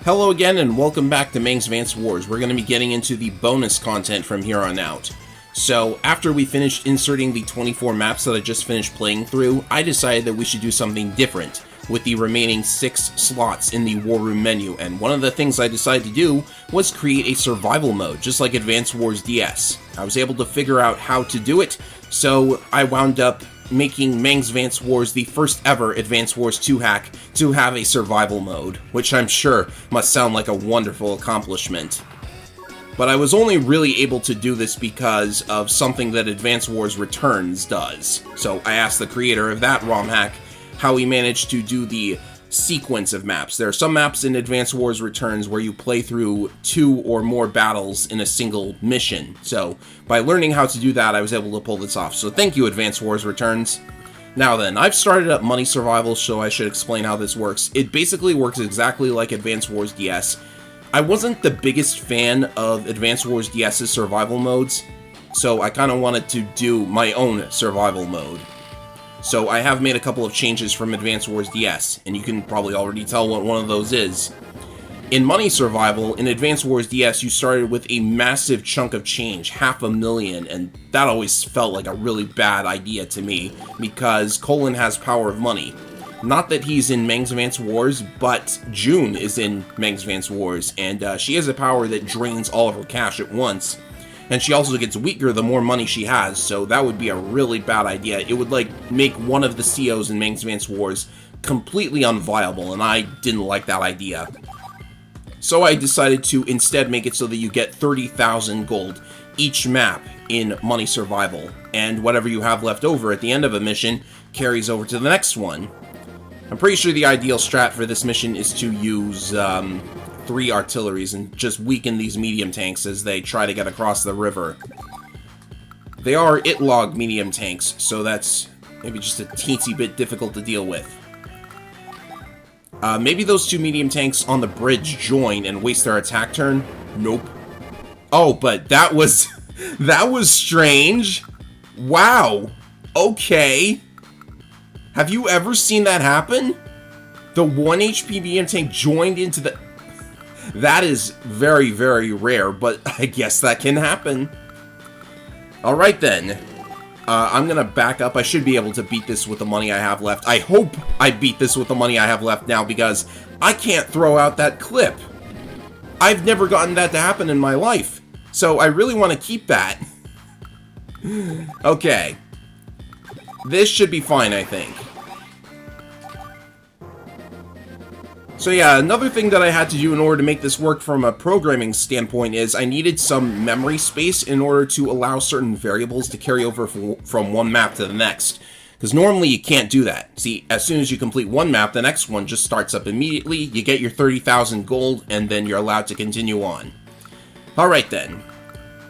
Hello again and welcome back to Mangsvance Wars. We're going to be getting into the bonus content from here on out. So, after we finished inserting the 24 maps that I just finished playing through, I decided that we should do something different with the remaining 6 slots in the War Room menu, and one of the things I decided to do was create a survival mode, just like Advance Wars DS. I was able to figure out how to do it, so I wound up making Mangsvance Wars the first ever Advance Wars 2 hack to have a survival mode, which I'm sure must sound like a wonderful accomplishment. But I was only really able to do this because of something that Advance Wars Returns does. So I asked the creator of that ROM hack how he managed to do the sequence of maps. There are some maps in Advance Wars Returns where you play through 2 or more battles in a single mission. So by learning how to do that, I was able to pull this off. So thank you, Advance Wars Returns. Now then, I've started up Money Survival, so I should explain how this works. It basically works exactly like Advance Wars DS. I wasn't the biggest fan of Advance Wars DS's survival modes, so I kind of wanted to do my own survival mode. So I have made a couple of changes from Advance Wars DS, and you can probably already tell what one of those is. In Money Survival, in Advance Wars DS, you started with a massive chunk of change, $500,000, and that always felt like a really bad idea to me, because Colin has power of money. Not that he's in Mangsvance Wars, but June is in Mangsvance Wars, and she has a power that drains all of her cash at once. And she also gets weaker the more money she has, so that would be a really bad idea. It would, make one of the COs in Mangsvance Wars completely unviable, and I didn't like that idea. So I decided to instead make it so that you get 30,000 gold each map in Money Survival, and whatever you have left over at the end of a mission carries over to the next one. I'm pretty sure the ideal strat for this mission is to use 3 artilleries and just weaken these medium tanks as they try to get across the river. They are Itlog medium tanks, so that's maybe just a teensy bit difficult to deal with. Maybe those 2 medium tanks on the bridge join and waste their attack turn? Nope. Oh, but that was that was strange. Wow. Okay. Have you ever seen that happen? The 1 HP medium tank joined into the... That is very, very rare, but I guess that can happen. Alright then. I'm gonna back up. I should be able to beat this with the money I have left. I hope I beat this with the money I have left now, because I can't throw out that clip. I've never gotten that to happen in my life. So I really want to keep that. Okay. This should be fine, I think. So yeah, another thing that I had to do in order to make this work from a programming standpoint is I needed some memory space in order to allow certain variables to carry over from one map to the next. Because normally you can't do that. See, as soon as you complete one map, the next one just starts up immediately, you get your 30,000 gold, and then you're allowed to continue on. Alright then.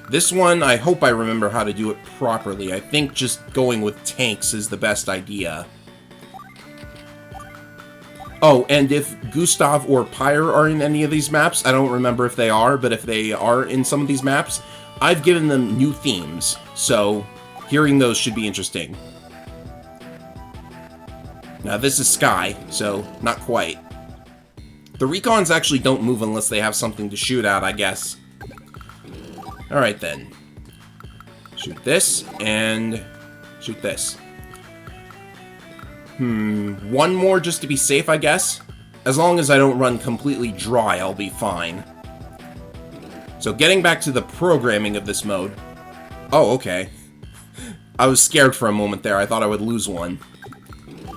This one, I hope I remember how to do it properly. I think just going with tanks is the best idea. Oh, and if Gustav or Pyre are in any of these maps, I don't remember if they are, but if they are in some of these maps, I've given them new themes, so hearing those should be interesting. Now this is Sky, so not quite. The recons actually don't move unless they have something to shoot at, I guess. Alright then. Shoot this, and shoot this. One more just to be safe, I guess. As long as I don't run completely dry, I'll be fine. So getting back to the programming of this mode. Oh, okay. I was scared for a moment there. I thought I would lose one.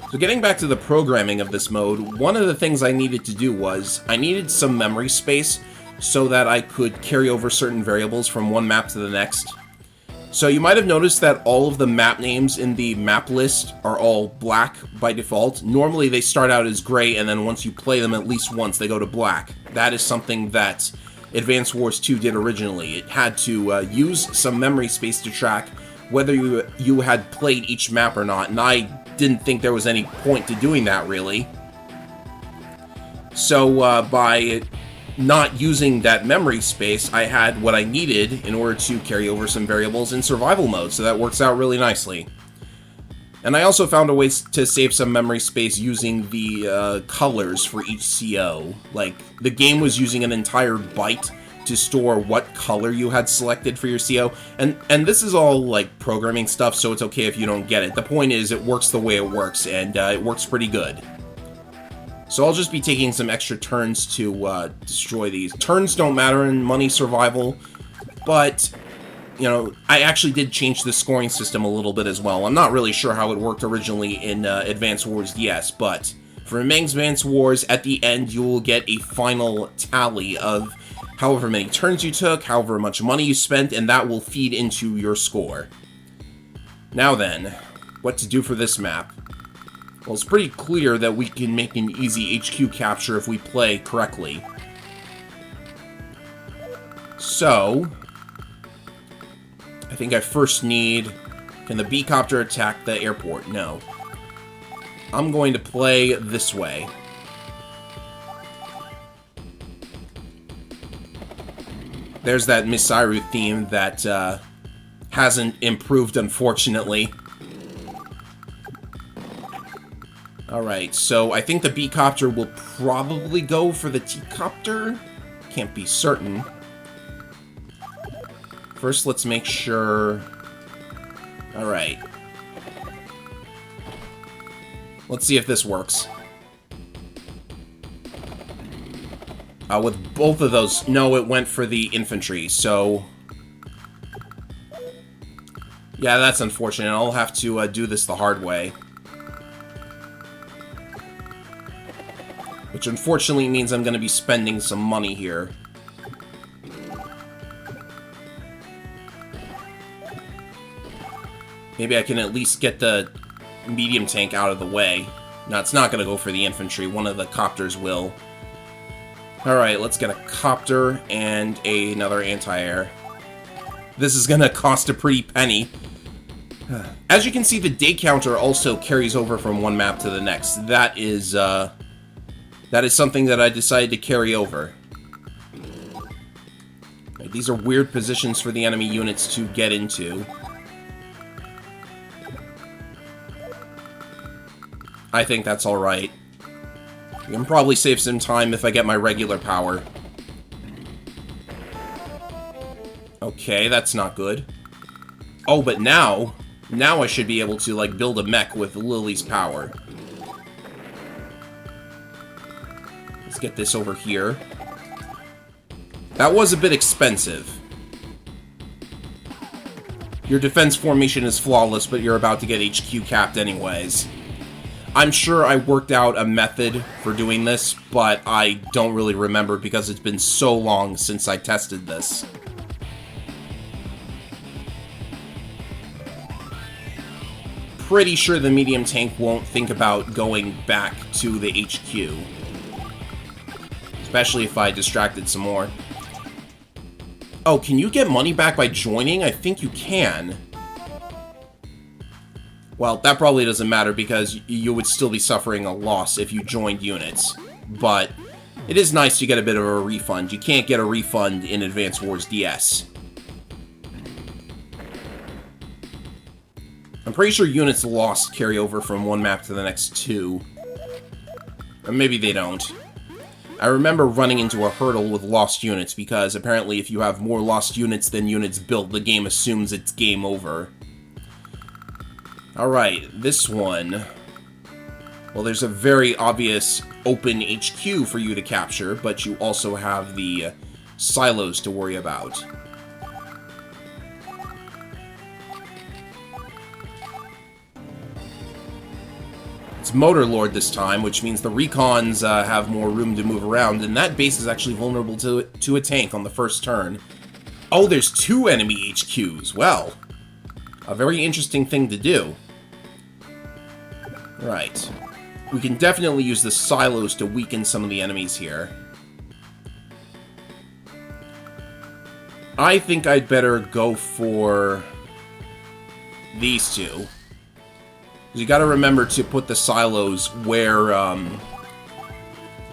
So getting back to the programming of this mode, one of the things I needed to do was I needed some memory space so that I could carry over certain variables from one map to the next. So you might have noticed that all of the map names in the map list are all black by default. Normally they start out as gray, and then once you play them at least once, they go to black. That is something that Advance Wars 2 did originally. It had to use some memory space to track whether you had played each map or not, and I didn't think there was any point to doing that, really. So by not using that memory space, I had what I needed in order to carry over some variables in survival mode, so that works out really nicely. And I also found a way to save some memory space using the colors for each CO. Like, the game was using an entire byte to store what color you had selected for your CO. And this is all, like, programming stuff, so it's okay if you don't get it. The point is, it works the way it works, and it works pretty good. So I'll just be taking some extra turns to destroy these. Turns don't matter in Money Survival, but... you know, I actually did change the scoring system a little bit as well. I'm not really sure how it worked originally in Advance Wars DS, but for Mangsvance Wars, at the end, you will get a final tally of however many turns you took, however much money you spent, and that will feed into your score. Now then, what to do for this map? Well, it's pretty clear that we can make an easy HQ capture if we play correctly. So... I think I first need... Can the B-copter attack the airport? No. I'm going to play this way. There's that Misairu theme that hasn't improved, unfortunately. Alright, so I think the B-copter will probably go for the T-copter. Can't be certain. First, let's make sure... Alright. Let's see if this works. With both of those... No, it went for the infantry, so... yeah, that's unfortunate. I'll have to do this the hard way. Which unfortunately means I'm going to be spending some money here. Maybe I can at least get the medium tank out of the way. No, it's not going to go for the infantry. One of the copters will. Alright, let's get a copter and another anti-air. This is going to cost a pretty penny. As you can see, the day counter also carries over from one map to the next. That is something that I decided to carry over. Right, these are weird positions for the enemy units to get into. I think that's alright. I can probably save some time if I get my regular power. Okay, that's not good. Oh, but now I should be able to, like, build a mech with Lily's power. Let's get this over here. That was a bit expensive. Your defense formation is flawless, but you're about to get HQ capped anyways. I'm sure I worked out a method for doing this, but I don't really remember because it's been so long since I tested this. Pretty sure the medium tank won't think about going back to the HQ. Especially if I distracted some more. Oh, can you get money back by joining? I think you can. Well, that probably doesn't matter because you would still be suffering a loss if you joined units. But it is nice to get a bit of a refund. You can't get a refund in Advance Wars DS. I'm pretty sure units lost carry over from one map to the next two. Or maybe they don't. I remember running into a hurdle with lost units because apparently if you have more lost units than units built, the game assumes it's game over. Alright, this one... well, there's a very obvious open HQ for you to capture, but you also have the silos to worry about. It's Motor Lord this time, which means the recons have more room to move around, and that base is actually vulnerable to a tank on the first turn. Oh, there's two enemy HQs. Well, a very interesting thing to do. Right. We can definitely use the silos to weaken some of the enemies here. I think I'd better go for these two. You gotta remember to put the silos where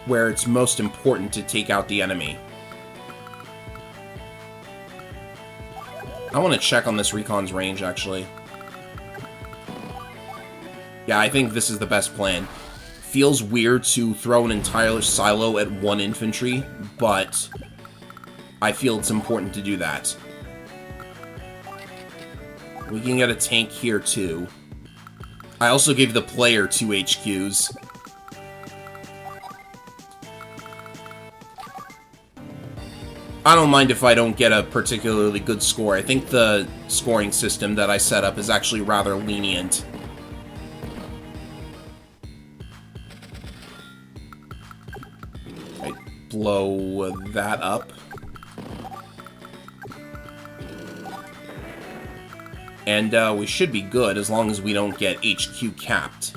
it's most important to take out the enemy. I want to check on this recon's range, actually. Yeah, I think this is the best plan. Feels weird to throw an entire silo at one infantry, but I feel it's important to do that. We can get a tank here, too. I also gave the player 2 HQs. I don't mind if I don't get a particularly good score. I think the scoring system that I set up is actually rather lenient. Right, blow that up. And we should be good as long as we don't get HQ capped.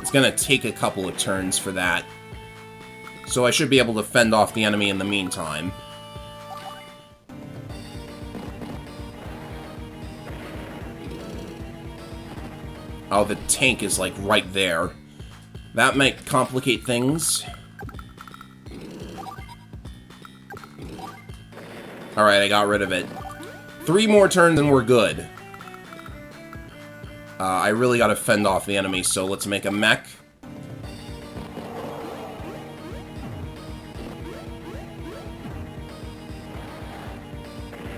It's gonna take a couple of turns for that. So I should be able to fend off the enemy in the meantime. Oh, the tank is, like, right there. That might complicate things. Alright, I got rid of it. 3 more turns and we're good. I really gotta fend off the enemy, so let's make a mech.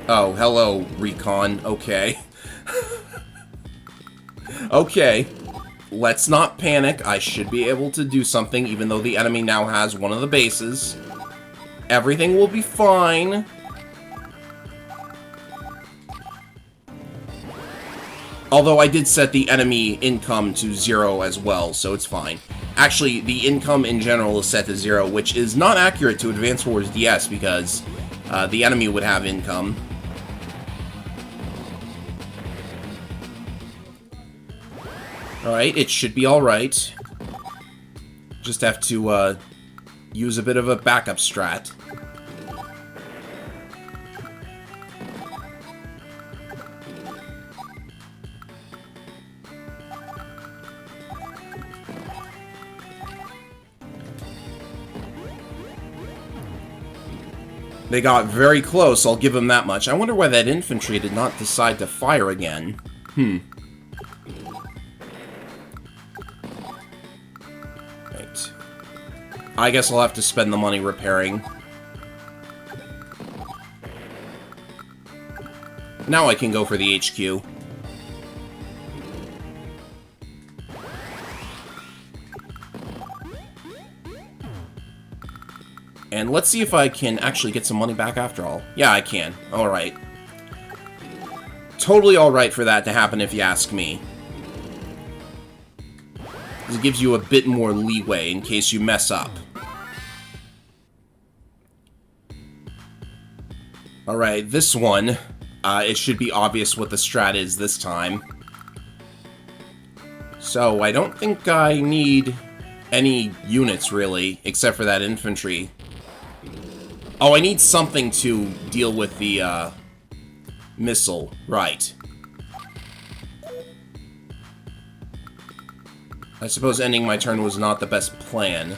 Oh, hello, Recon. Okay. Okay. Let's not panic. I should be able to do something, even though the enemy now has one of the bases. Everything will be fine. Although I did set the enemy income to 0 as well, so it's fine. Actually, the income in general is set to 0, which is not accurate to Advance Wars DS, because the enemy would have income. Alright, it should be alright. Just have to use a bit of a backup strat. They got very close, I'll give them that much. I wonder why that infantry did not decide to fire again. Right. I guess I'll have to spend the money repairing. Now I can go for the HQ. And let's see if I can actually get some money back after all. Yeah, I can. Alright. Totally alright for that to happen if you ask me. It gives you a bit more leeway in case you mess up. Alright, this one, it should be obvious what the strat is this time. So, I don't think I need any units, really, except for that infantry. Oh, I need something to deal with the, missile. Right. I suppose ending my turn was not the best plan.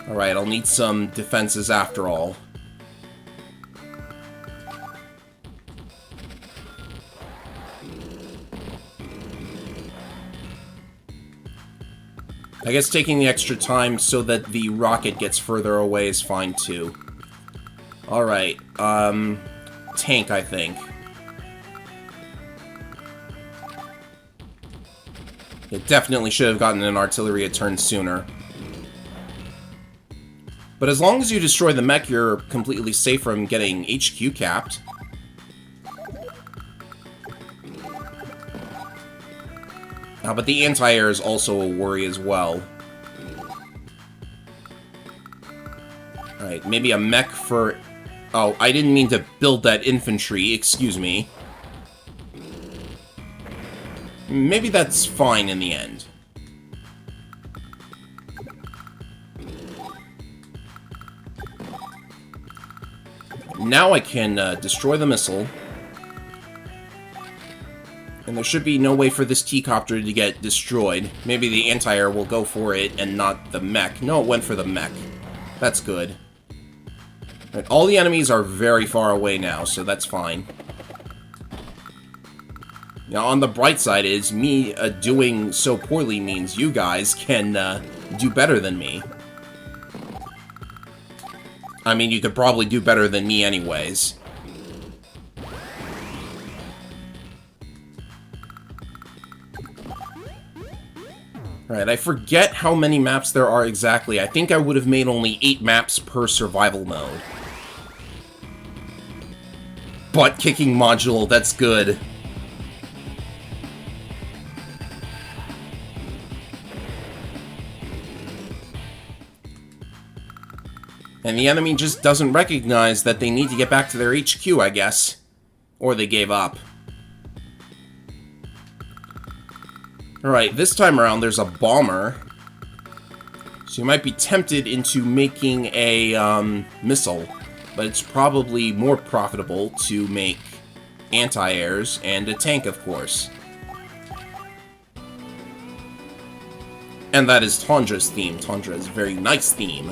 Alright, I'll need some defenses after all. I guess taking the extra time so that the rocket gets further away is fine, too. Alright, tank, I think. It definitely should have gotten an artillery a turn sooner. But as long as you destroy the mech, you're completely safe from getting HQ capped. But the anti-air is also a worry as well. Alright, maybe a mech for... Oh, I didn't mean to build that infantry, excuse me. Maybe that's fine in the end. Now I can destroy the missile. And there should be no way for this T-copter to get destroyed. Maybe the anti-air will go for it and not the mech. No, it went for the mech. That's good. Right, all the enemies are very far away now, so that's fine. Now, on the bright side is, me doing so poorly means you guys can do better than me. I mean, you could probably do better than me anyways. Alright, I forget how many maps there are exactly. I think I would have made only 8 maps per survival mode. Butt-kicking module, that's good. And the enemy just doesn't recognize that they need to get back to their HQ, I guess. Or they gave up. Alright, this time around there's a bomber. So you might be tempted into making a missile. But it's probably more profitable to make anti-airs and a tank, of course. And that is Tandra's theme. Tandra is a very nice theme.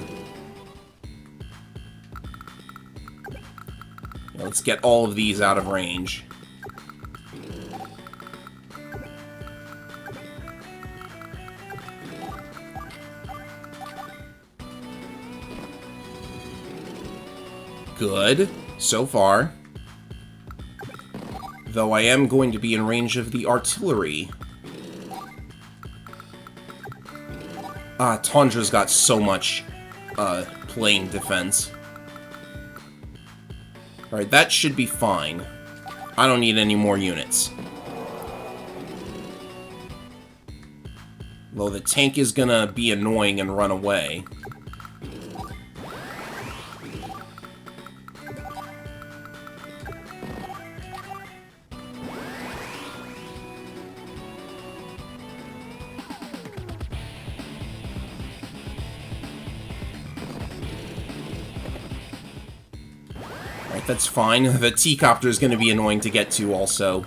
Let's get all of these out of range. Good, so far. Though I am going to be in range of the artillery. Tandra's got so much plane defense. Alright, that should be fine. I don't need any more units. Though the tank is gonna be annoying and run away. That's fine. The T-copter is going to be annoying to get to also.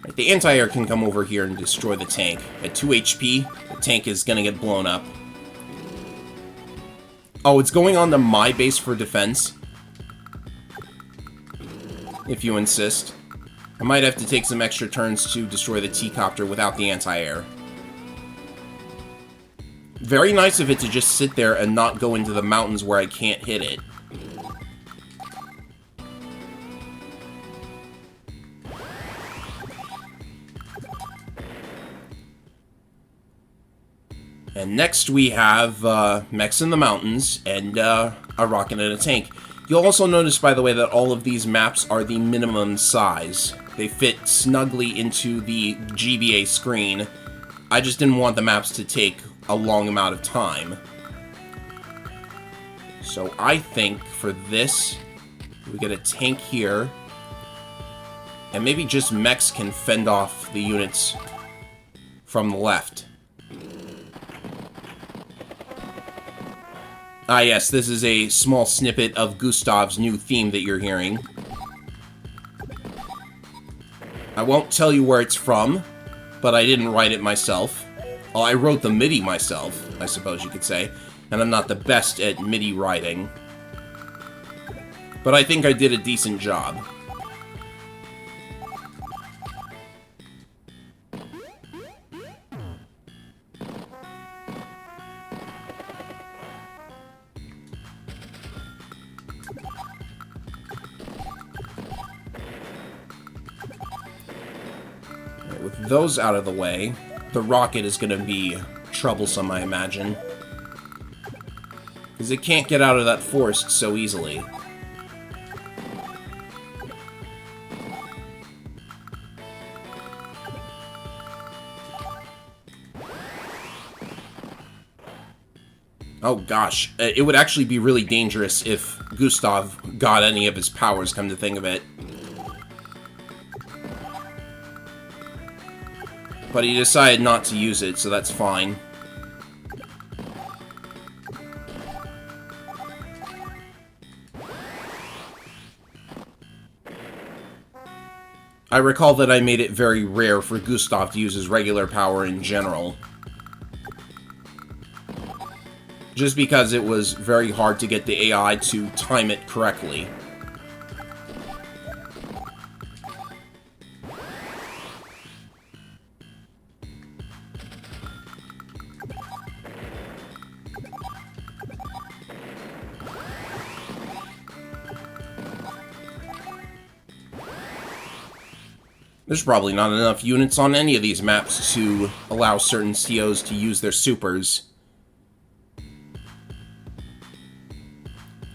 Right, the anti-air can come over here and destroy the tank. At 2 HP, the tank is going to get blown up. Oh, it's going on to my base for defense. If you insist. I might have to take some extra turns to destroy the T-copter without the anti-air. Very nice of it to just sit there and not go into the mountains where I can't hit it. And next we have mechs in the mountains and a rocket and a tank. You'll also notice, by the way, that all of these maps are the minimum size. They fit snugly into the GBA screen. I just didn't want the maps to take a long amount of time. So I think for this, we get a tank here. And maybe just mechs can fend off the units from the left. Ah yes, this is a small snippet of Gustav's new theme that you're hearing. I won't tell you where it's from, but I didn't write it myself. Well, I wrote the MIDI myself, I suppose you could say, and I'm not the best at MIDI writing. But I think I did a decent job. With those out of the way, the rocket is going to be troublesome, I imagine. Because it can't get out of that forest so easily. Oh gosh, it would actually be really dangerous if Gustav got any of his powers, come to think of it. But he decided not to use it, so that's fine. I recall that I made it very rare for Gustav to use his regular power in general. Just because it was very hard to get the AI to time it correctly. There's probably not enough units on any of these maps to allow certain COs to use their supers.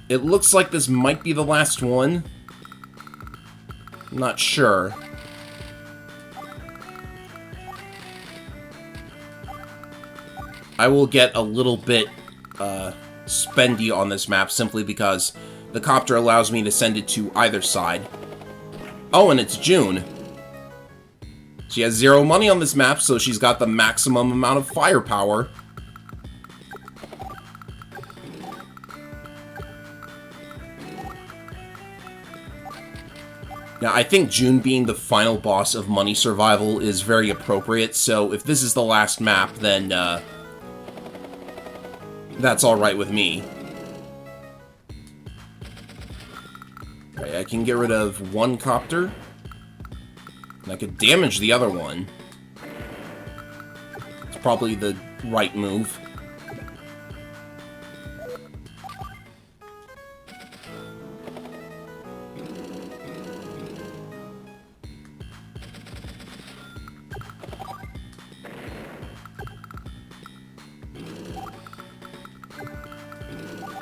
It looks like this might be the last one. I'm not sure. I will get a little bit spendy on this map simply because the copter allows me to send it to either side. Oh, and it's June. She has 0 money on this map, so she's got the maximum amount of firepower. Now, I think June being the final boss of Money Survival is very appropriate, so if this is the last map, then that's alright with me. Okay, I can get rid of one copter. And I could damage the other one. It's probably the right move.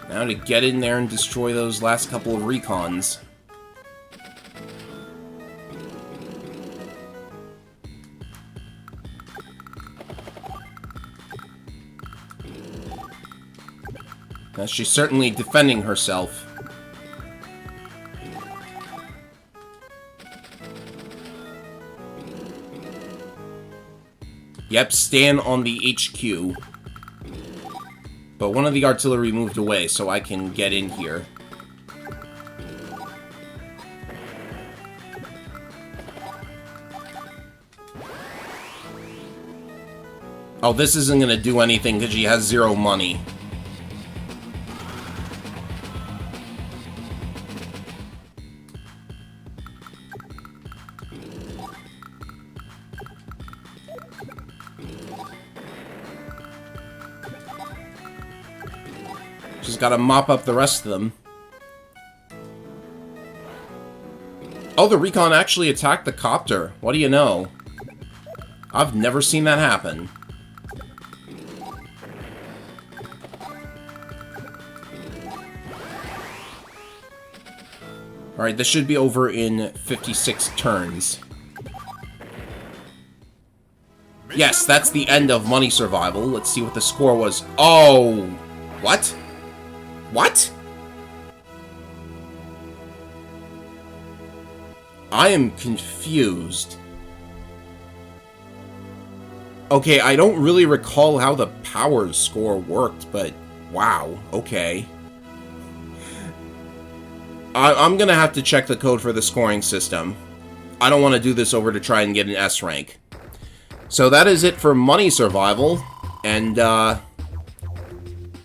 Now to get in there and destroy those last couple of recons. Now she's certainly defending herself. Yep, stand on the HQ. But one of the artillery moved away, so I can get in here. Oh, this isn't gonna do anything because she has 0 money. She's got to mop up the rest of them. Oh, the recon actually attacked the copter. What do you know? I've never seen that happen. Alright, this should be over in 56 turns. Yes, that's the end of Money Survival. Let's see what the score was. Oh! What? What? I am confused. Okay, I don't really recall how the power score worked, but wow, okay. I'm gonna have to check the code for the scoring system. I don't want to do this over to try and get an S rank. So that is it for Money Survival, and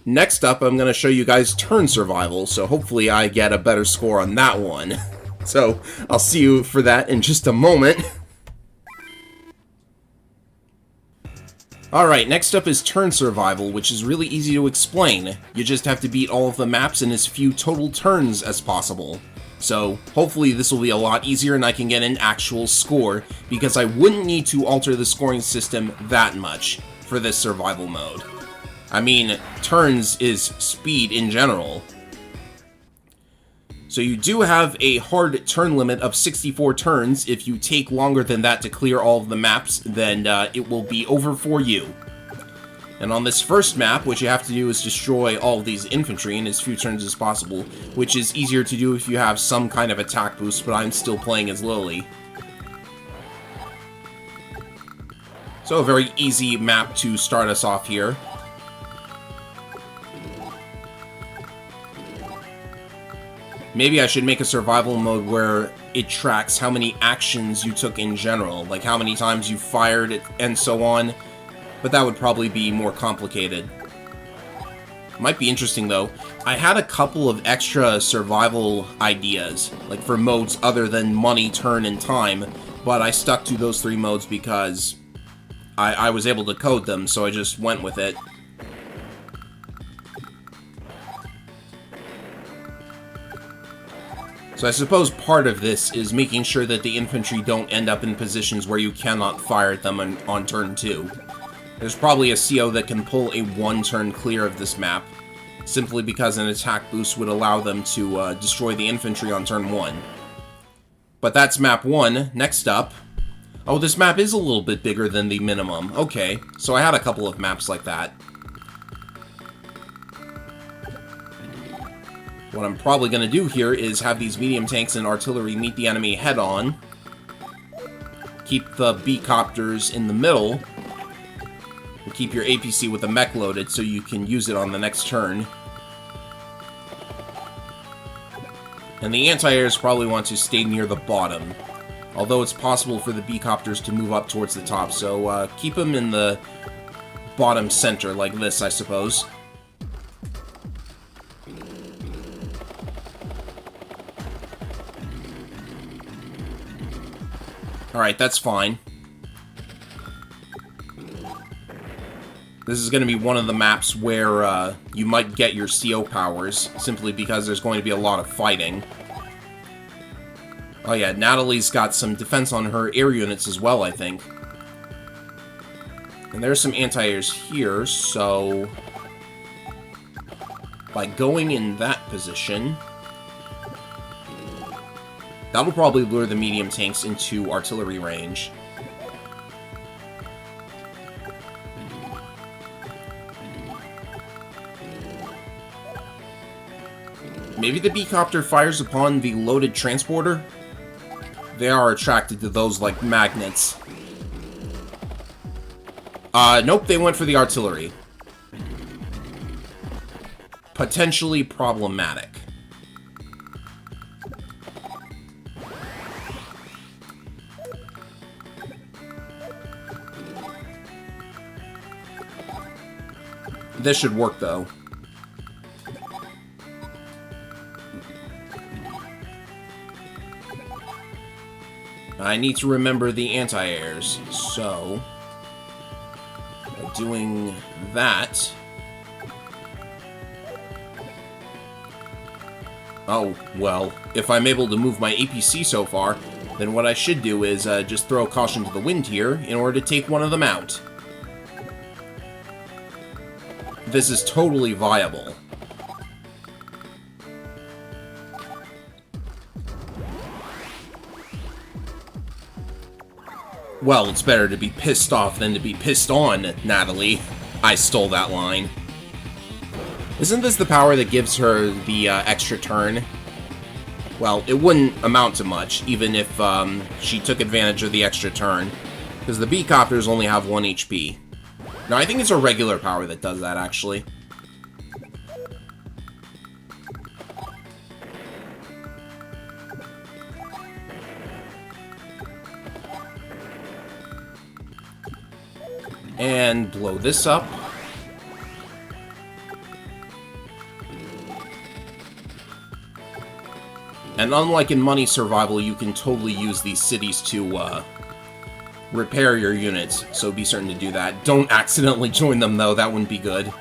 next up I'm gonna show you guys Turn Survival, so hopefully I get a better score on that one. So I'll see you for that in just a moment. Alright, next up is Turn Survival, which is really easy to explain. You just have to beat all of the maps in as few total turns as possible. So, hopefully this will be a lot easier and I can get an actual score, because I wouldn't need to alter the scoring system that much for this survival mode. I mean, turns is speed in general. So you do have a hard turn limit of 64 turns. If you take longer than that to clear all of the maps, then it will be over for you. And on this first map, what you have to do is destroy all of these infantry in as few turns as possible, which is easier to do if you have some kind of attack boost, but I'm still playing as Lily. So a very easy map to start us off here. Maybe I should make a survival mode where it tracks how many actions you took in general, like how many times you fired and so on, but that would probably be more complicated. Might be interesting though. I had a couple of extra survival ideas, like for modes other than money, turn, and time, but I stuck to those 3 modes because I was able to code them, so I just went with it. So So I suppose part of this is making sure that the infantry don't end up in positions where you cannot fire at them on turn 2. There's probably a CO that can pull a 1-turn clear of this map, simply because an attack boost would allow them to destroy the infantry on turn 1. But that's map 1. Next up... Oh, this map is a little bit bigger than the minimum. Okay, so I had a couple of maps like that. What I'm probably going to do here is have these medium tanks and artillery meet the enemy head-on. Keep the B-copters in the middle. And keep your APC with the mech loaded so you can use it on the next turn. And the anti-airs probably want to stay near the bottom. Although it's possible for the B-copters to move up towards the top, so keep them in the bottom center, like this, I suppose. Alright, that's fine. This is going to be one of the maps where you might get your CO powers, simply because there's going to be a lot of fighting. Oh yeah, Natalie's got some defense on her air units as well, I think. And there's some anti-airs here, so... by going in that position... that'll probably lure the medium tanks into artillery range. Maybe the B-copter fires upon the loaded transporter? They are attracted to those like magnets. Nope, they went for the artillery. Potentially problematic. This should work, though. I need to remember the anti-airs, so... by doing that... oh, well, if I'm able to move my APC so far, then what I should do is just throw caution to the wind here in order to take one of them out. This is totally viable. Well, it's better to be pissed off than to be pissed on, Natalie. I stole that line. Isn't this the power that gives her the extra turn? Well, it wouldn't amount to much, even if she took advantage of the extra turn, because the B-copters only have 1 HP. No, I think it's a regular power that does that, actually. And blow this up. And unlike in Money Survival, you can totally use these cities to repair your units, so be certain to do that. Don't accidentally join them, though. That wouldn't be good.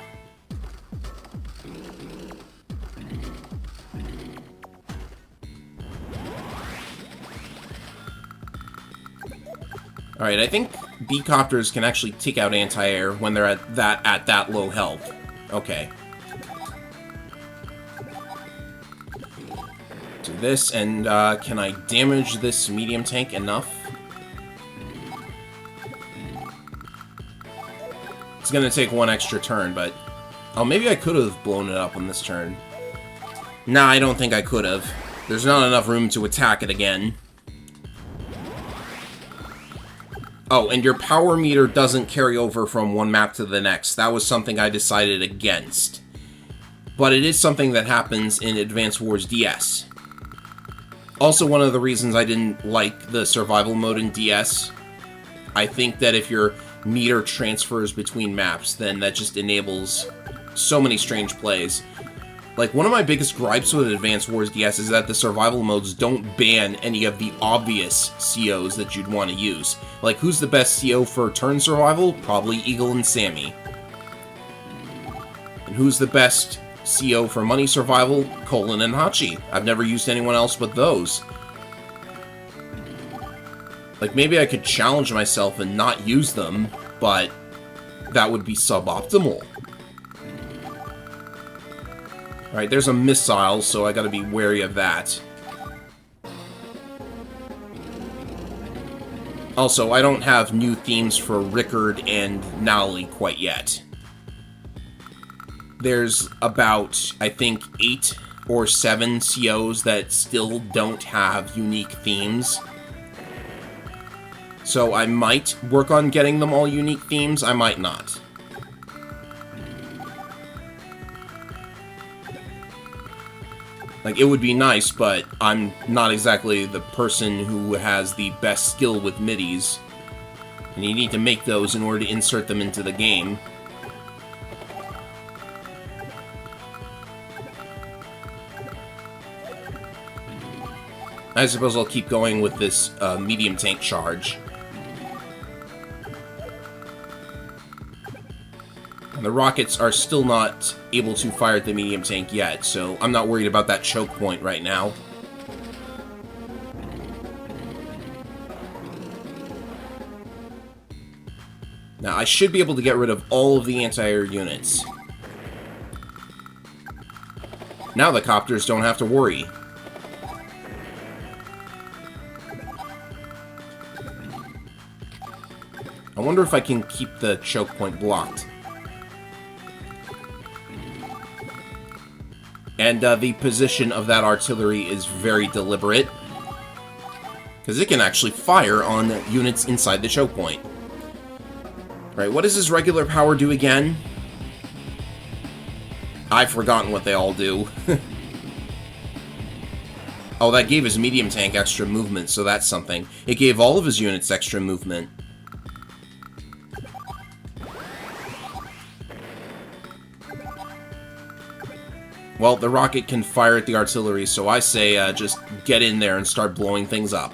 Alright, I think B-copters can actually take out anti-air when they're at that low health. Okay. Do this, and can I damage this medium tank enough? It's gonna take 1 extra turn, but... oh, maybe I could have blown it up on this turn. Nah, I don't think I could have. There's not enough room to attack it again. Oh, and your power meter doesn't carry over from one map to the next. That was something I decided against. But it is something that happens in Advance Wars DS. Also, one of the reasons I didn't like the survival mode in DS. I think that if your meter transfers between maps, then that just enables so many strange plays. Like, one of my biggest gripes with Advance Wars DS is that the survival modes don't ban any of the obvious COs that you'd want to use. Like, who's the best CO for turn survival? Probably Eagle and Sammy. And who's the best CO for Money Survival, Colon, and Hachi. I've never used anyone else but those. Like, maybe I could challenge myself and not use them, but that would be suboptimal. Alright, there's a missile, so I gotta be wary of that. Also, I don't have new themes for Rickard and Natalie quite yet. There's about, I think, 8 or 7 COs that still don't have unique themes. So I might work on getting them all unique themes, I might not. Like, it would be nice, but I'm not exactly the person who has the best skill with midis. And you need to make those in order to insert them into the game. I suppose I'll keep going with this medium tank charge. And the rockets are still not able to fire at the medium tank yet, so I'm not worried about that choke point right now. Now, I should be able to get rid of all of the anti-air units. Now the copters don't have to worry. I wonder if I can keep the choke point blocked. And the position of that artillery is very deliberate, because it can actually fire on units inside the choke point. Right, what does his regular power do again? I've forgotten what they all do. Oh, that gave his medium tank extra movement, so that's something. It gave all of his units extra movement. Well, the rocket can fire at the artillery, so I say just get in there and start blowing things up.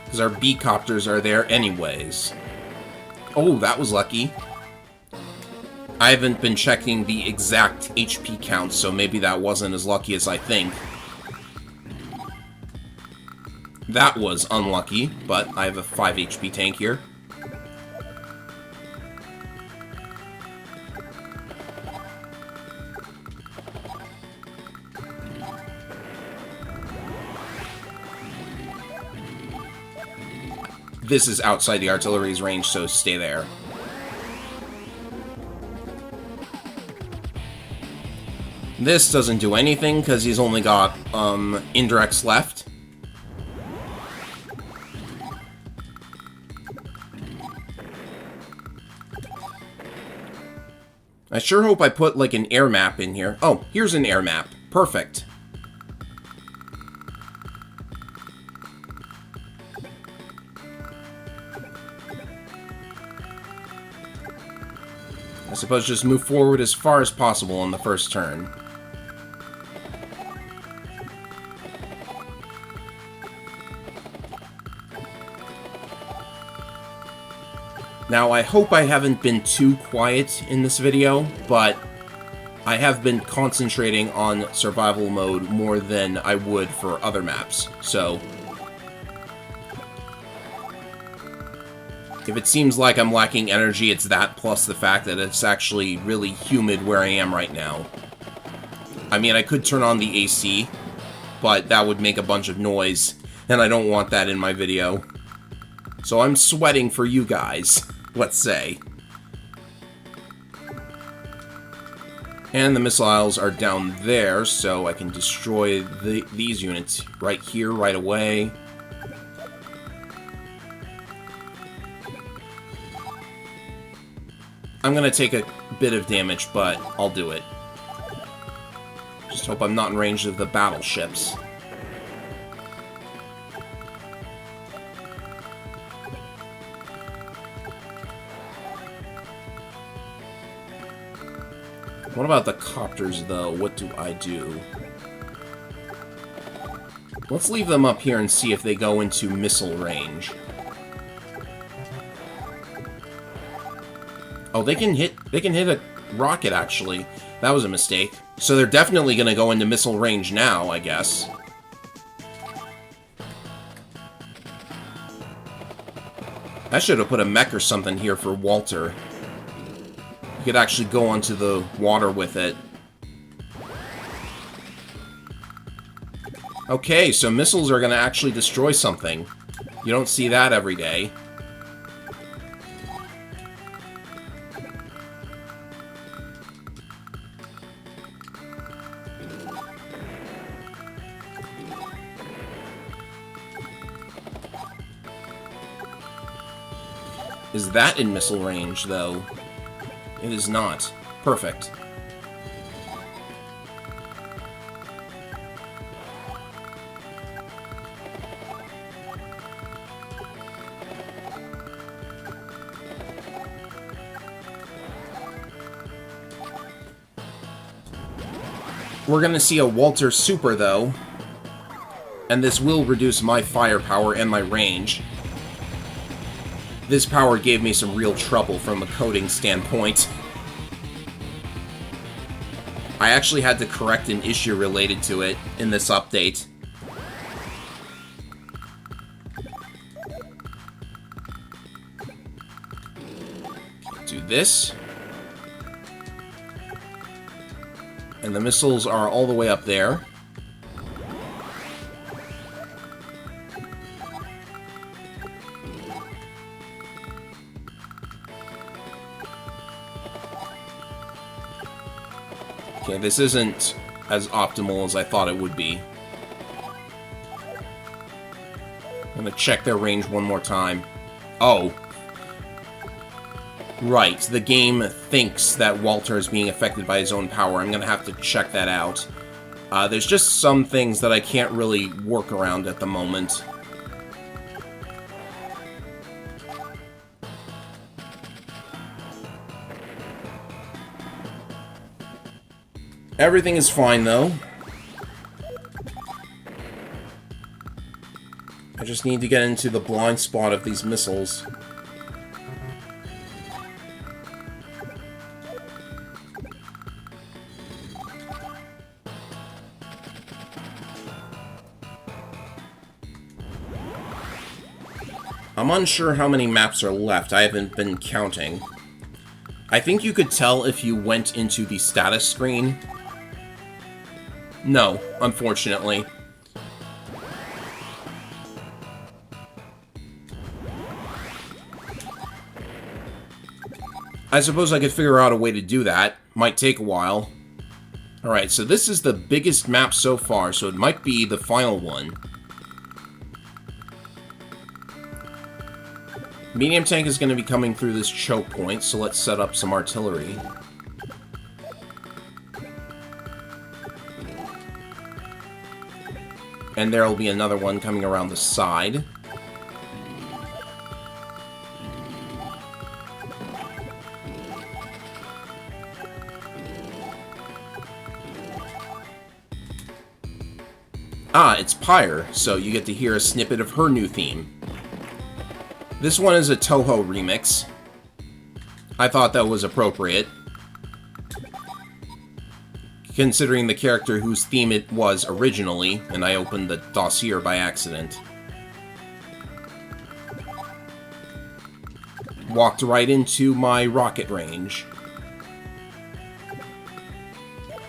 Because our B-copters are there anyways. Oh, that was lucky. I haven't been checking the exact HP count, so maybe that wasn't as lucky as I think. That was unlucky, but I have a 5 HP tank here. This is outside the artillery's range, so stay there. This doesn't do anything, because he's only got indirects left. I sure hope I put, like, an air map in here. Oh, here's an air map. Perfect. I suppose just move forward as far as possible on the first turn. Now, I hope I haven't been too quiet in this video, but I have been concentrating on survival mode more than I would for other maps, so if it seems like I'm lacking energy, it's that plus the fact that it's actually really humid where I am right now. I mean, I could turn on the AC, but that would make a bunch of noise, and I don't want that in my video. So I'm sweating for you guys, let's say. And the missiles are down there, so I can destroy these units right here, right away. I'm gonna take a bit of damage, but I'll do it. Just hope I'm not in range of the battleships. What about the copters, though? What do I do? Let's leave them up here and see if they go into missile range. Oh, they can hit a rocket, actually. That was a mistake. So they're definitely going to go into missile range now, I guess. I should have put a mech or something here for Walter. You could actually go onto the water with it. Okay, so missiles are going to actually destroy something. You don't see that every day. Is that in missile range, though? It is not. Perfect. We're gonna see a Walter Super, though. And this will reduce my firepower and my range. This power gave me some real trouble from a coding standpoint. I actually had to correct an issue related to it in this update. Do this. And the missiles are all the way up there. Okay, this isn't as optimal as I thought it would be. I'm gonna check their range one more time. Oh. Right, the game thinks that Walter is being affected by his own power. I'm gonna have to check that out. There's just some things that I can't really work around at the moment. Everything is fine, though. I just need to get into the blind spot of these missiles. I'm unsure how many maps are left. I haven't been counting. I think you could tell if you went into the status screen. No, unfortunately. I suppose I could figure out a way to do that. Might take a while. Alright, so this is the biggest map so far, so it might be the final one. Medium tank is going to be coming through this choke point, so let's set up some artillery. And there will be another one coming around the side. Ah, it's Pyre, so you get to hear a snippet of her new theme. This one is a Toho remix. I thought that was appropriate, considering the character whose theme it was originally, and I opened the dossier by accident. Walked right into my rocket range.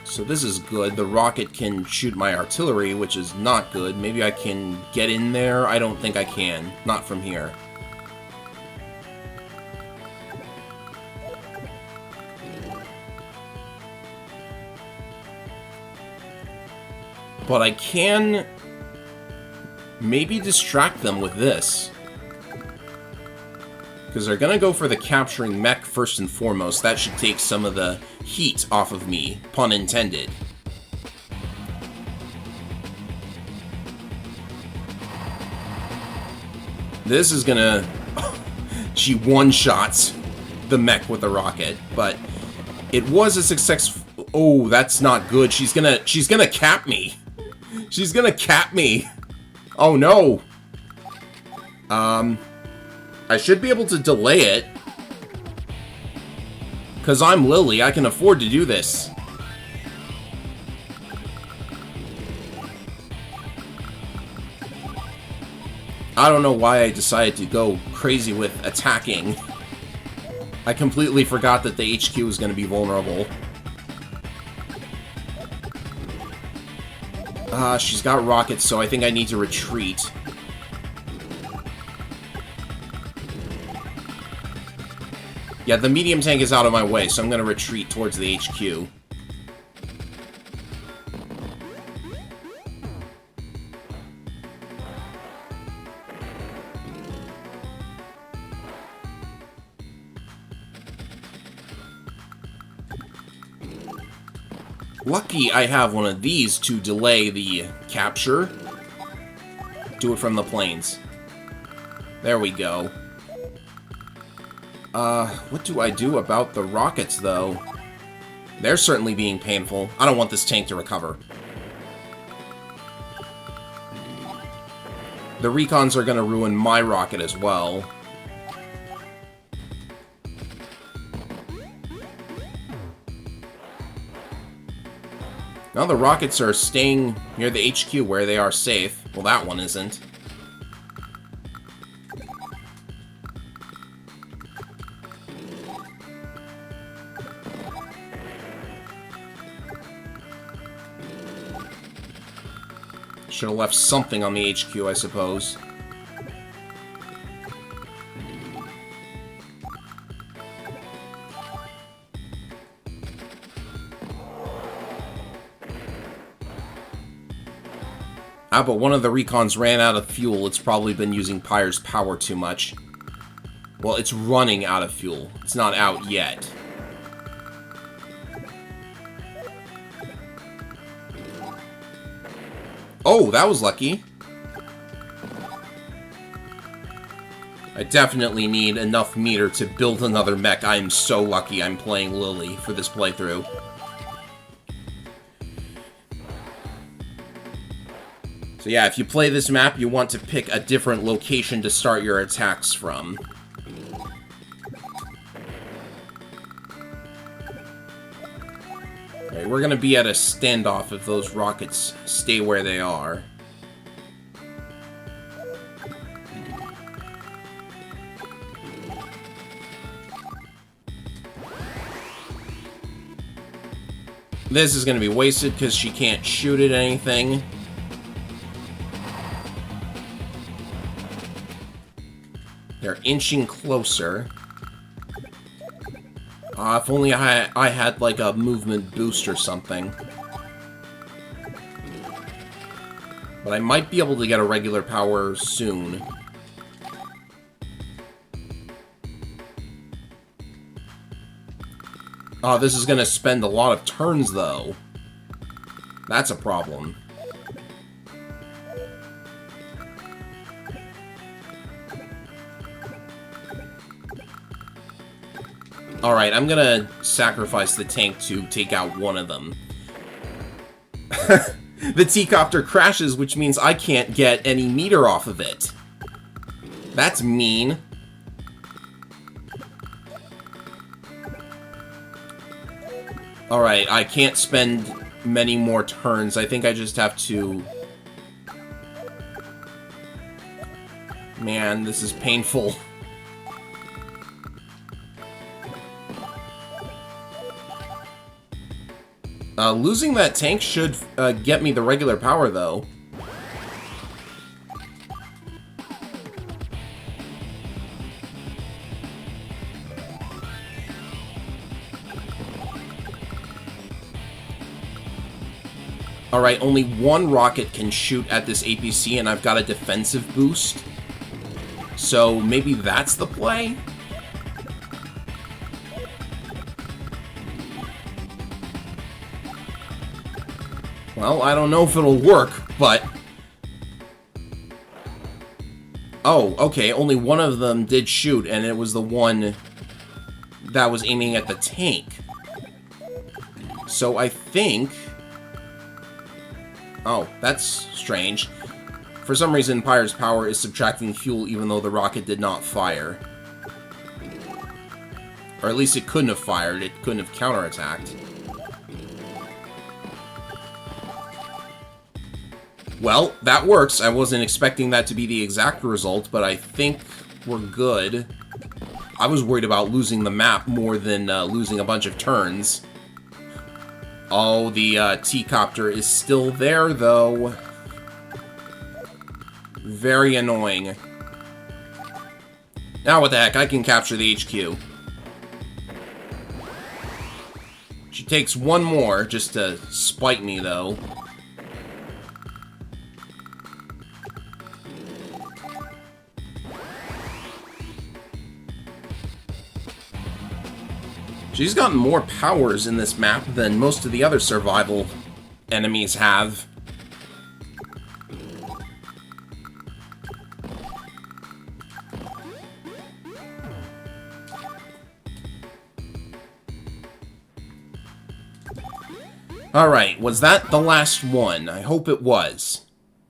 So this is good. The rocket can shoot my artillery, which is not good. Maybe I can get in there? I don't think I can. Not from here. But I can maybe distract them with this. Because they're going to go for the capturing mech first and foremost. That should take some of the heat off of me, pun intended. This is going to... She one-shots the mech with a rocket, but it was a success... Oh, that's not good. She's gonna cap me. She's gonna cap me. Oh, no! I should be able to delay it. Because I'm Lily, I can afford to do this. I don't know why I decided to go crazy with attacking. I completely forgot that the HQ was going to be vulnerable. She's got rockets, so I think I need to retreat. Yeah, the medium tank is out of my way, so I'm going to retreat towards the HQ. Lucky I have one of these to delay the capture. Do it from the planes. There we go. What do I do about the rockets, though? They're certainly being painful. I don't want this tank to recover. The recons are gonna ruin my rocket as well. Now the rockets are staying near the HQ where they are safe. Well, that one isn't. Should have left something on the HQ, I suppose. Ah, but one of the recons ran out of fuel. It's probably been using Pyre's power too much. Well, it's running out of fuel. It's not out yet. Oh, that was lucky. I definitely need enough meter to build another mech. I am so lucky I'm playing Lily for this playthrough. So yeah, if you play this map, you want to pick a different location to start your attacks from. Alright, we're gonna be at a standoff if those rockets stay where they are. This is gonna be wasted because she can't shoot at anything. They're inching closer. If only I had, like, a movement boost or something. But I might be able to get a regular power soon. Oh, this is gonna spend a lot of turns, though. That's a problem. Alright, I'm gonna sacrifice the tank to take out one of them. The T-copter crashes, which means I can't get any meter off of it. That's mean. Alright, I can't spend many more turns. I think I just have to... Man, this is painful. Losing that tank should get me the regular power, though. Alright, only one rocket can shoot at this APC, and I've got a defensive boost. So maybe that's the play? Well, I don't know if it'll work, but... Oh, okay, only one of them did shoot, and it was the one that was aiming at the tank. So I think... Oh, that's strange. For some reason, Pyre's power is subtracting fuel even though the rocket did not fire. Or at least it couldn't have fired, it couldn't have counterattacked. Well, that works. I wasn't expecting that to be the exact result, but I think we're good. I was worried about losing the map more than losing a bunch of turns. Oh, the T-copter is still there, though. Very annoying. Now, what the heck? I can capture the HQ. She takes one more just to spite me, though. She's gotten more powers in this map than most of the other survival enemies have. Alright, was that the last one? I hope it was.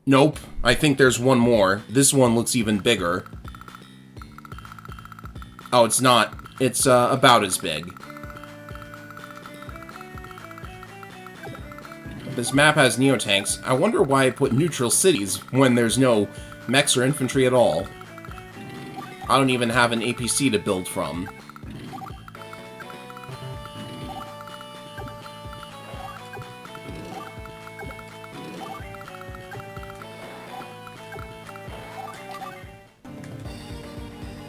Nope, I think there's one more. This one looks even bigger. Oh, it's not. It's about as big. This map has neotanks. I wonder why I put neutral cities when there's no mechs or infantry at all. I don't even have an APC to build from.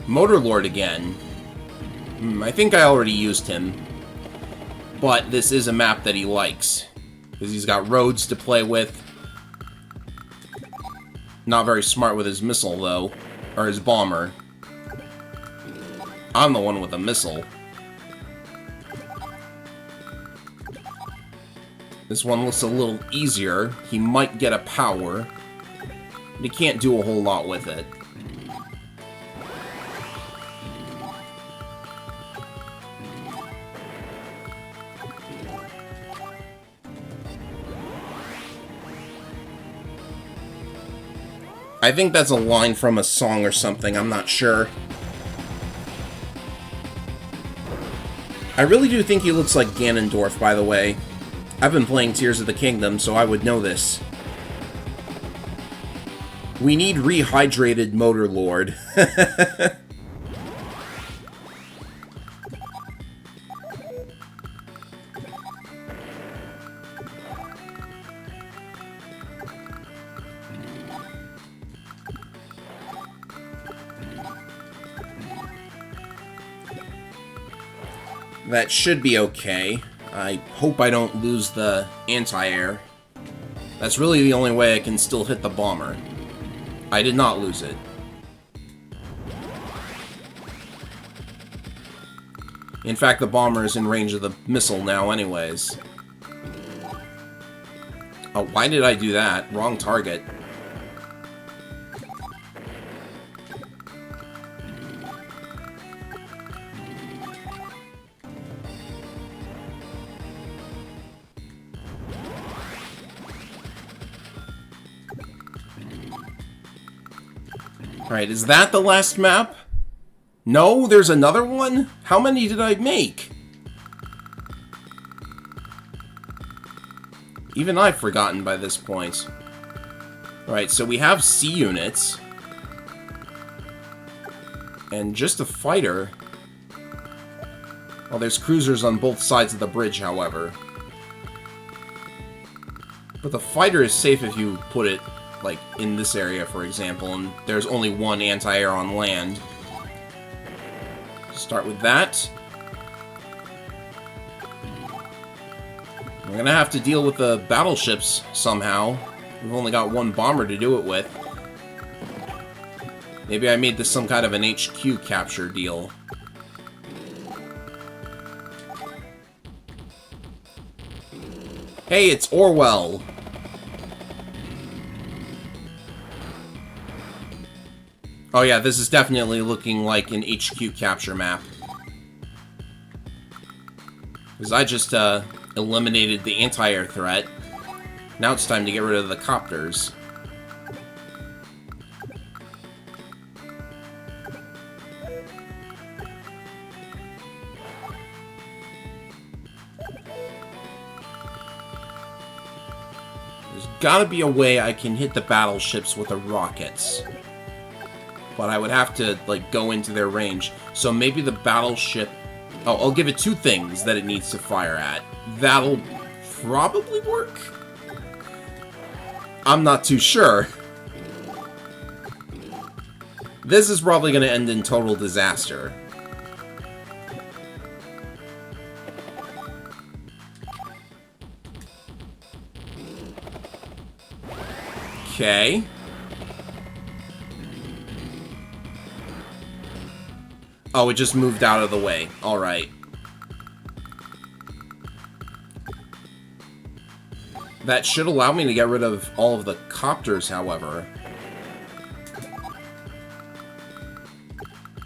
Motorlord again. I think I already used him. But this is a map that he likes. Because he's got roads to play with. Not very smart with his missile, though. Or his bomber. I'm the one with a missile. This one looks a little easier. He might get a power. But he can't do a whole lot with it. I think that's a line from a song or something, I'm not sure. I really do think he looks like Ganondorf, by the way. I've been playing Tears of the Kingdom, so I would know this. We need rehydrated Motorlord. That should be okay. I hope I don't lose the anti-air. That's really the only way I can still hit the bomber. I did not lose it. In fact, the bomber is in range of the missile now anyways. Oh, why did I do that? Wrong target. Alright, is that the last map? No, there's another one? How many did I make? Even I've forgotten by this point. Alright, so we have C units. And just a fighter. Well, there's cruisers on both sides of the bridge, however. But the fighter is safe if you put it, like, in this area, for example, and there's only one anti-air on land. Start with that. We're gonna have to deal with the battleships somehow. We've only got one bomber to do it with. Maybe I made this some kind of an HQ capture deal. Hey, it's Orwell! Oh yeah, this is definitely looking like an HQ capture map. Because I just eliminated the anti-air threat. Now it's time to get rid of the copters. gotta be a way I can hit the battleships with the rockets. But I would have to, like, go into their range. So maybe the battleship... Oh, I'll give it 2 things that it needs to fire at. That'll probably work? I'm not too sure. This is probably going to end in total disaster. Okay. Oh, it just moved out of the way. Alright. That should allow me to get rid of all of the copters, however.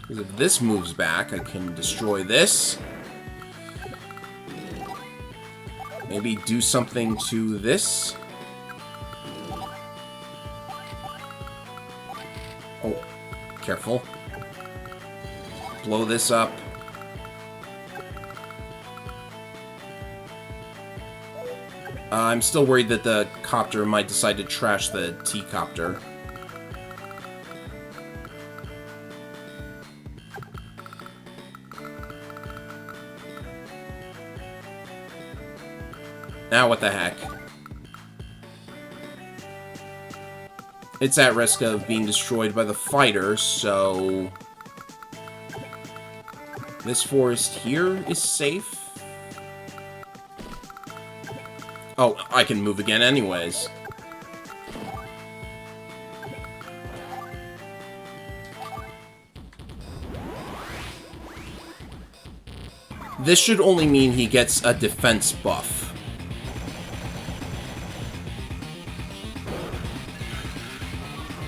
Because if this moves back, I can destroy this. Maybe do something to this. Oh, careful. Blow this up. I'm still worried that the copter might decide to trash the T-copter. Now what the heck? It's at risk of being destroyed by the fighter, so... This forest here is safe. Oh, I can move again anyways. This should only mean he gets a defense buff.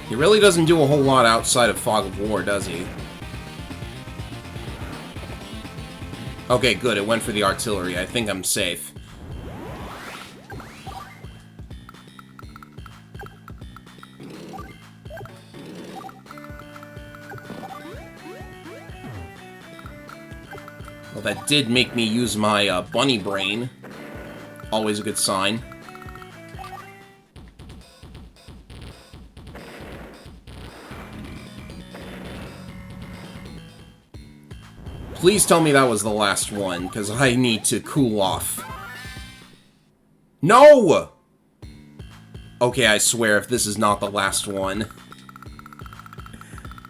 He really doesn't do a whole lot outside of Fog of War, does he? Okay, good. It went for the artillery. I think I'm safe. Well, that did make me use my bunny brain. Always a good sign. Please tell me that was the last one, because I need to cool off. No! Okay, I swear, if this is not the last one...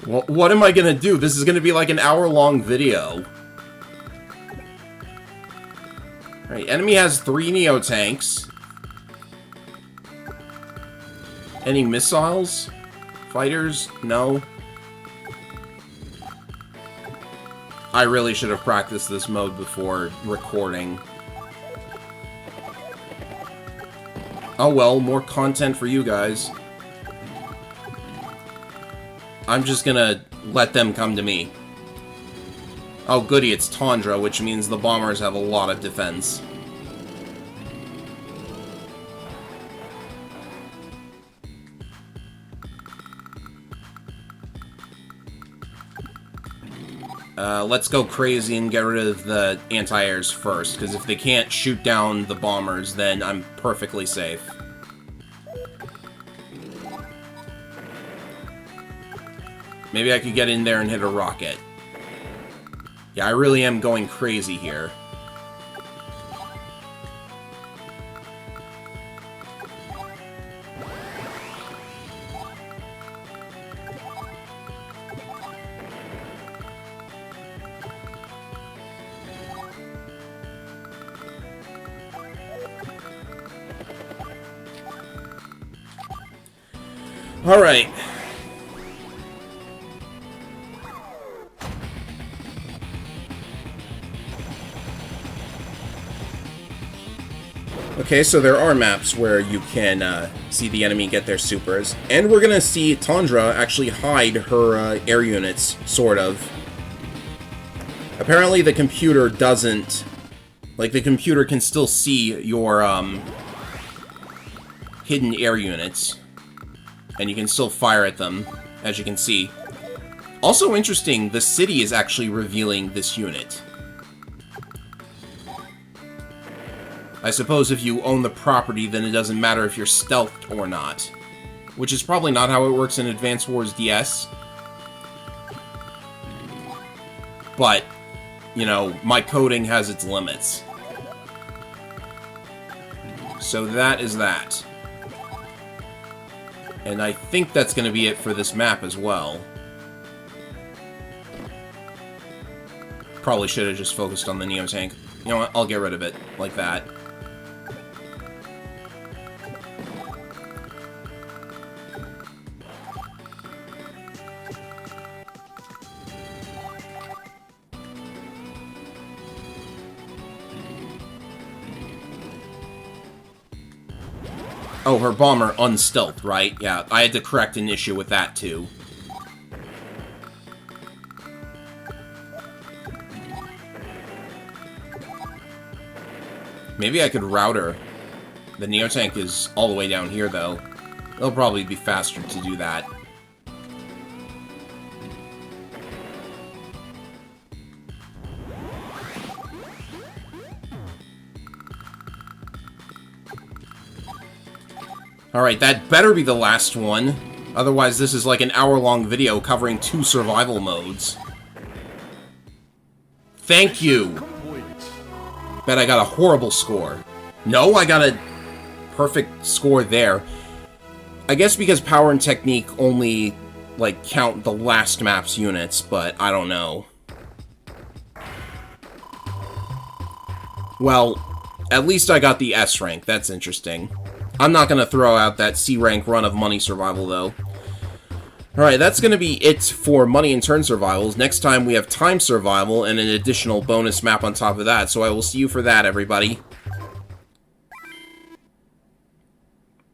What am I gonna do? This is gonna be like an hour-long video. Alright, enemy has 3 Neo-tanks. Any missiles? Fighters? No. I really should have practiced this mode before recording. Oh well, more content for you guys. I'm just gonna let them come to me. Oh goody, it's Tundra, which means the bombers have a lot of defense. Let's go crazy and get rid of the anti-airs first, because if they can't shoot down the bombers, then I'm perfectly safe. Maybe I could get in there and hit a rocket. Yeah, I really am going crazy here. Alright. Okay, so there are maps where you can see the enemy get their supers. And we're gonna see Tundra actually hide her air units, sort of. Apparently the computer doesn't... Like, the computer can still see your hidden air units. And you can still fire at them, as you can see. Also interesting, the city is actually revealing this unit. I suppose if you own the property, then it doesn't matter if you're stealthed or not. Which is probably not how it works in Advance Wars DS. But, you know, my coding has its limits. So that is that. And I think that's going to be it for this map as well. Probably should have just focused on the Neo Tank. You know what? I'll get rid of it like that. Oh, her bomber unstealthed, right? Yeah, I had to correct an issue with that, too. Maybe I could route her. The Neo Tank is all the way down here, though. It'll probably be faster to do that. Alright, that better be the last one. Otherwise, this is like an hour-long video covering 2 survival modes. Thank you! Bet I got a horrible score. No, I got a perfect score there. I guess because Power and Technique only, like, count the last map's units, but I don't know. Well, at least I got the S rank. That's interesting. I'm not going to throw out that C rank run of Money Survival, though. Alright, that's going to be it for Money and Turn Survivals. Next time we have Time Survival and an additional bonus map on top of that, so I will see you for that, everybody.